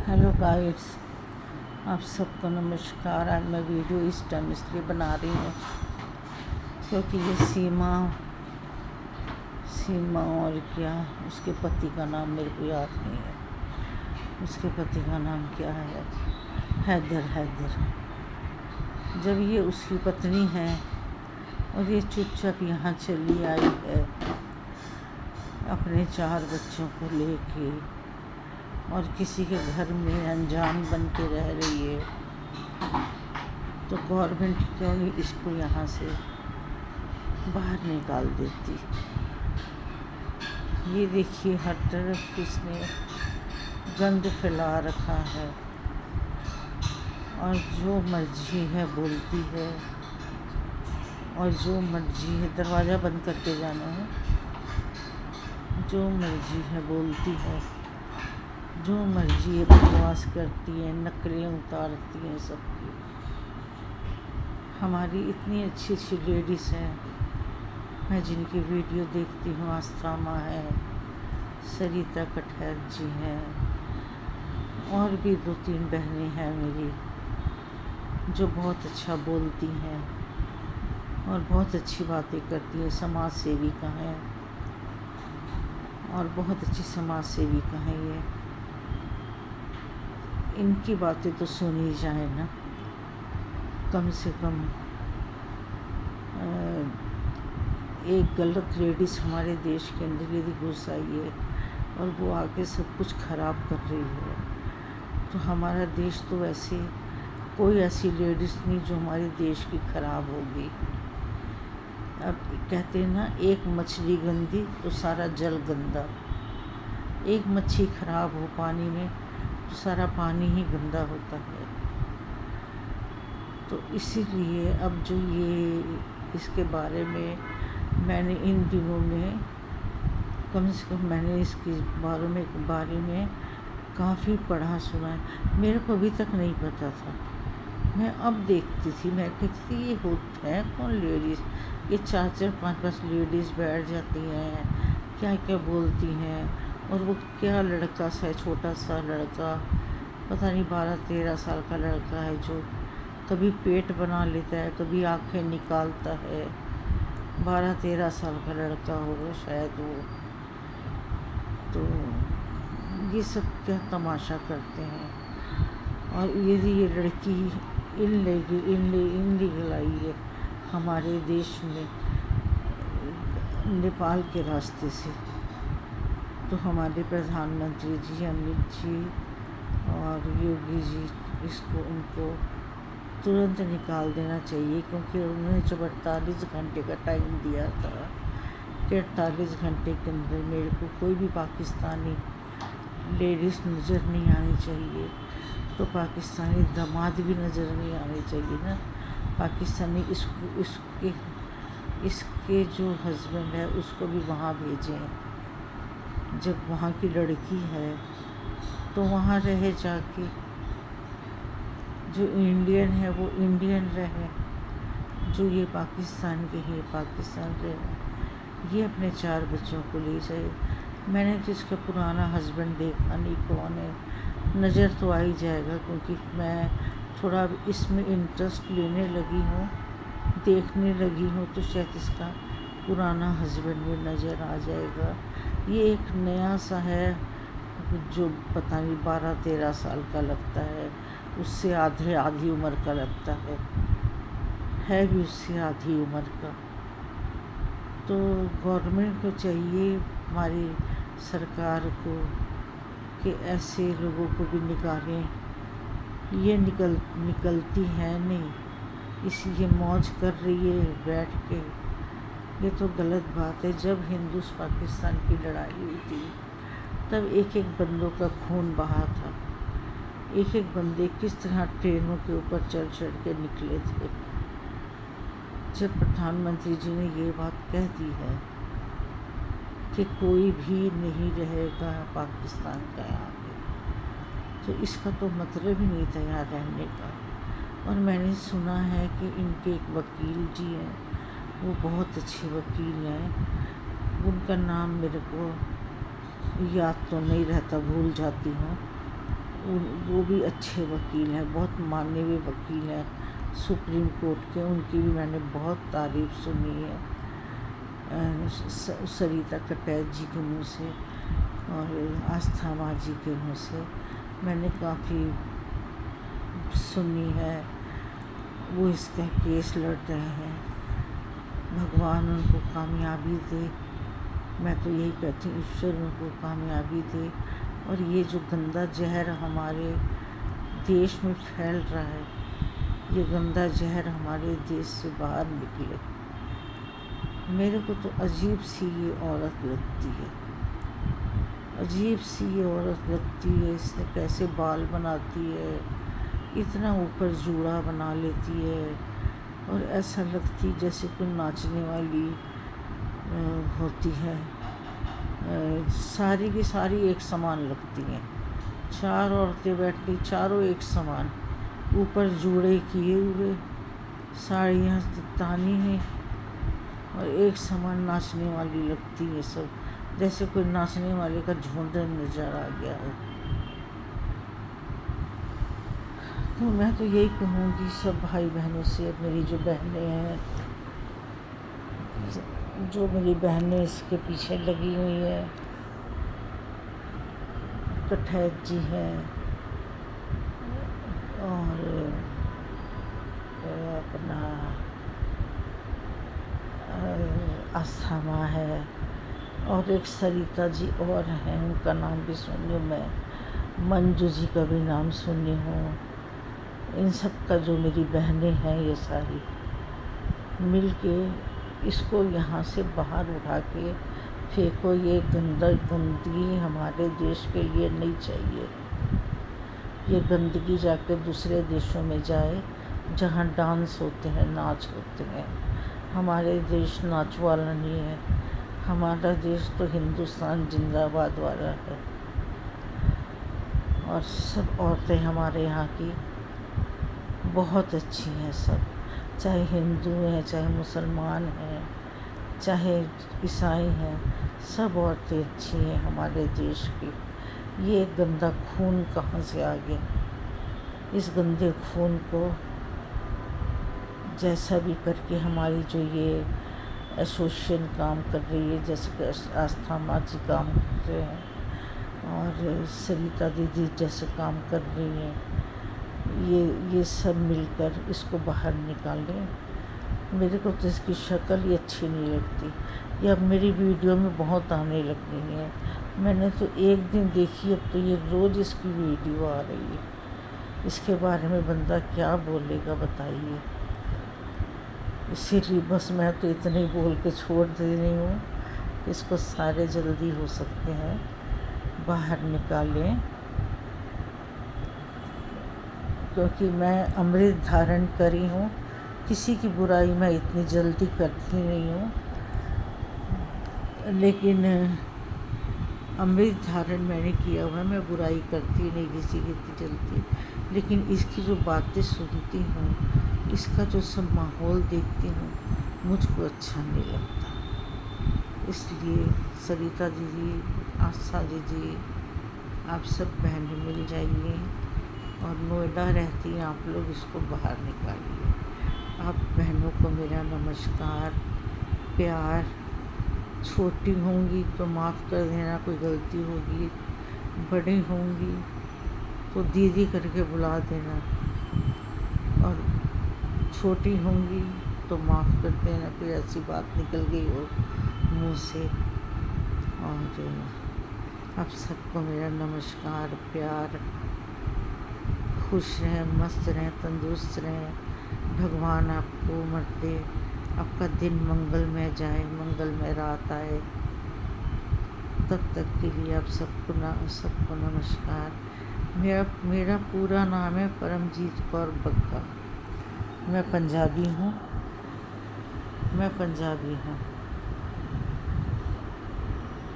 Hello guides, आप सबको नमस्कार। आज मैं वीडियो इस टाइम इसलिए बना रही हूँ क्योंकि ये सीमा और क्या उसके पति का नाम मेरे को याद नहीं है। उसके पति का नाम क्या है? हैदर। जब ये उसकी पत्नी है और ये चुपचाप यहाँ चली आई है अपने 4 बच्चों को लेके और किसी के घर में अनजान बन के रह रही है, तो गवर्नमेंट क्यों नहीं इसको यहाँ से बाहर निकाल देती? ये देखिए, हर तरफ इसने गंद फैला रखा है और जो मर्जी है बोलती है और जो मर्जी है दरवाज़ा बंद करके जाना है। जो मर्जी है बोलती है, जो मर्जी है बकवास करती है, नकलें उतारती हैं सबकी। हमारी इतनी अच्छी अच्छी लेडीज़ हैं, मैं जिनकी वीडियो देखती हूँ। आस्था माँ है, सरिता कटहर जी हैं और भी 2-3 बहनें हैं मेरी जो बहुत अच्छा बोलती हैं और बहुत अच्छी बातें करती हैं। समाज सेविका हैं और बहुत अच्छी समाज सेविका हैं ये। इनकी बातें तो सुनी जाए ना, कम से कम। एक गलत लेडीज़ हमारे देश के अंदर यदि घुस आई है और वो आके सब कुछ ख़राब कर रही है, तो हमारा देश तो वैसे कोई ऐसी लेडीज़ नहीं जो हमारे देश की ख़राब होगी। अब कहते हैं ना, एक मछली गंदी तो सारा जल गंदा। एक मच्छी ख़राब हो पानी में तो सारा पानी ही गंदा होता है। तो इसीलिए अब जो ये इसके बारे में मैंने इन दिनों में कम से कम मैंने इसके बारे में काफ़ी पढ़ा सुना है। मेरे को अभी तक नहीं पता था, मैं अब देखती थी। मैं कहती थी ये होता है कौन लेडीज़, ये 4-4 5-5 लेडीज़ बैठ जाती हैं, क्या क्या बोलती हैं। और वो क्या लड़का सा है, छोटा सा लड़का, पता नहीं 12-13 साल का लड़का है, जो कभी पेट बना लेता है, कभी आंखें निकालता है। 12-13 साल का लड़का होगा शायद वो। तो ये सब क्या तमाशा करते हैं। और यदि ये लड़की इनलीगल आई है हमारे देश में नेपाल के रास्ते से, तो हमारे प्रधानमंत्री जी, अमित जी और योगी जी उनको तुरंत निकाल देना चाहिए। क्योंकि उन्होंने जब 48 घंटे का टाइम दिया था कि 48 घंटे के अंदर मेरे को कोई भी पाकिस्तानी लेडीज़ नज़र नहीं आनी चाहिए, तो पाकिस्तानी दामाद भी नज़र नहीं आने चाहिए ना। पाकिस्तानी इसके जो हस्बैंड है उसको भी वहाँ भेजें। जब वहाँ की लड़की है तो वहाँ रहे जाके, जो इंडियन है वो इंडियन रहे, जो ये पाकिस्तान के हैं पाकिस्तान रहे। ये अपने 4 बच्चों को ले जाए। मैंने तो इसका पुराना हस्बैंड देखा नहीं, कौन है, नज़र तो आ ही जाएगा क्योंकि मैं थोड़ा इसमें इंटरेस्ट लेने लगी हूँ, देखने लगी हूँ, तो शायद इसका पुराना हस्बैंड भी नज़र आ जाएगा। ये एक नया सा है जो पता नहीं 12-13 साल का लगता है, उससे आधी उम्र का लगता है भी उससे आधी उम्र का। तो गवर्नमेंट को चाहिए, हमारी सरकार को, कि ऐसे लोगों को भी निकालें। ये निकलती है नहीं, इसलिए मौज कर रही है बैठ के। ये तो गलत बात है। जब हिंदू पाकिस्तान की लड़ाई हुई थी तब एक बंदों का खून बहा था। एक बंदे किस तरह ट्रेनों के ऊपर चढ़ के निकले थे। जब प्रधानमंत्री जी ने ये बात कह दी है कि कोई भी नहीं रहेगा पाकिस्तान का यहाँ पे, तो इसका तो मतलब ही नहीं था यहाँ रहने का। और मैंने सुना है कि इनके एक वकील जी हैं, वो बहुत अच्छे वकील हैं। उनका नाम मेरे को याद तो नहीं रहता, भूल जाती हूँ। وہ بھی اچھے وکیل ہیں، بہت مانے ہوئے وکیل ہیں سپریم کورٹ کے، ان کی بھی میں نے بہت تعریف سنی ہے سریتا کٹیچ جی کے منہ سے اور آستھا جی کے منہ سے میں نے کافی سنی ہے۔ وہ اس کا کیس لڑ رہے ہیں، بھگوان ان کو کامیابی دے، میں تو یہی کہتی ہوں ایشور ان کو کامیابی دے، اور یہ جو گندا زہر ہمارے دیش میں پھیل رہا ہے، یہ گندا زہر ہمارے دیش سے باہر نکلے۔ میرے کو تو عجیب سی یہ عورت لگتی ہے، عجیب سی یہ عورت لگتی ہے، اس نے کیسے بال بناتی ہے، اتنا اوپر جوڑا بنا لیتی ہے اور ایسا لگتی جیسے کوئی ناچنے والی ہوتی ہے۔ ساری کی ساری ایک سمان لگتی ہیں، 4 عورتیں بیٹھی، چاروں ایک سمان، اوپر جوڑے کیے ہوئے، ساڑیاں تانی ہیں اور ایک سمان ناچنے والی لگتی ہے سب، جیسے کوئی ناچنے والے کا جھنڈ نظر آ گیا ہے۔ تو میں تو یہی کہوں گی سب بھائی بہنوں سے، میری جو بہنیں ہیں، جو میری بہنیں اس کے پیچھے لگی ہوئی ہیں، کٹیچ جی ہیں اور اپنا آستھا ماں ہے، اور ایک سریتا جی اور ہیں، ان کا نام بھی سنی ہوں میں، منجو جی کا بھی نام سنی ہوں، ان سب کا جو میری بہنیں ہیں یہ ساری مل کے اس کو یہاں سے باہر اٹھا کے پھینکو، یہ گندگی ہمارے دیش کے لیے نہیں چاہیے، یہ گندگی جا کے دوسرے دیشوں میں جائے جہاں ڈانس ہوتے ہیں، ناچ ہوتے ہیں۔ ہمارے دیش ناچ والا نہیں ہے، ہمارا دیش تو ہندوستان زندہ باد والا ہے، اور سب عورتیں ہمارے یہاں کی بہت اچھی ہیں، سب چاہے ہندو ہیں، چاہے مسلمان ہیں، چاہے عیسائی ہیں، سب عورتیں اچھی ہیں ہمارے دیش کی۔ یہ گندا خون کہاں سے آ گیا؟ اس گندے خون کو جیسا بھی کر کے ہماری جو یہ ایسوسیشن کام کر رہی ہے، جیسے کہ آستھا ماں جی کام کر رہے ہیں اور سریتا دیدی جیسے کام کر رہی ہیں، یہ سب مل کر اس کو باہر نکالیں۔ میرے کو تو اس کی شکل ہی اچھی نہیں لگتی، یہ اب میری ویڈیو میں بہت آنے لگ گئی ہیں، میں نے تو ایک دن دیکھی، اب تو یہ روز اس کی ویڈیو آ رہی ہے، اس کے بارے میں بندہ کیا بولے گا بتائیے؟ اسی لیے بس میں تو اتنے ہی بول کے چھوڑ دے رہی ہوں، اس کو سارے جلدی ہو سکتے ہیں باہر نکالیں، کیونکہ میں امرت دھارن کری ہوں، کسی کی برائی میں اتنی جلدی کرتی نہیں ہوں، لیکن امرت دھارن میں نے کیا ہوا ہے، میں برائی کرتی نہیں کسی کی اتنی جلدی، لیکن اس کی جو باتیں سنتی ہوں، اس کا جو سب ماحول دیکھتی ہوں، مجھ کو اچھا نہیں لگتا۔ اس لیے سریتا جی، آستھا جی، آپ سب بہنیں مل جائیے، اور نوئیڈا رہتی ہیں آپ لوگ، اس کو باہر نکالیے۔ آپ بہنوں کو میرا نمسکار، پیار، چھوٹی ہوں گی تو معاف کر دینا، کوئی غلطی ہوگی، بڑی ہوں گی تو دیدی کر کے بلا دینا، اور چھوٹی ہوں گی تو معاف کر دینا، کوئی ایسی بات نکل گئی ہو منہ سے۔ اور آپ سب کو میرا نمسکار، پیار، خوش رہیں، مست رہیں، تندرست رہیں، بھگوان آپ کو عمر دے، آپ کا دن منگل میں جائے، منگل میں رات آئے، تب تک کے لیے آپ سب کو نمسکار۔ میرا پورا نام ہے پرمجیت کور بگا، میں پنجابی ہوں۔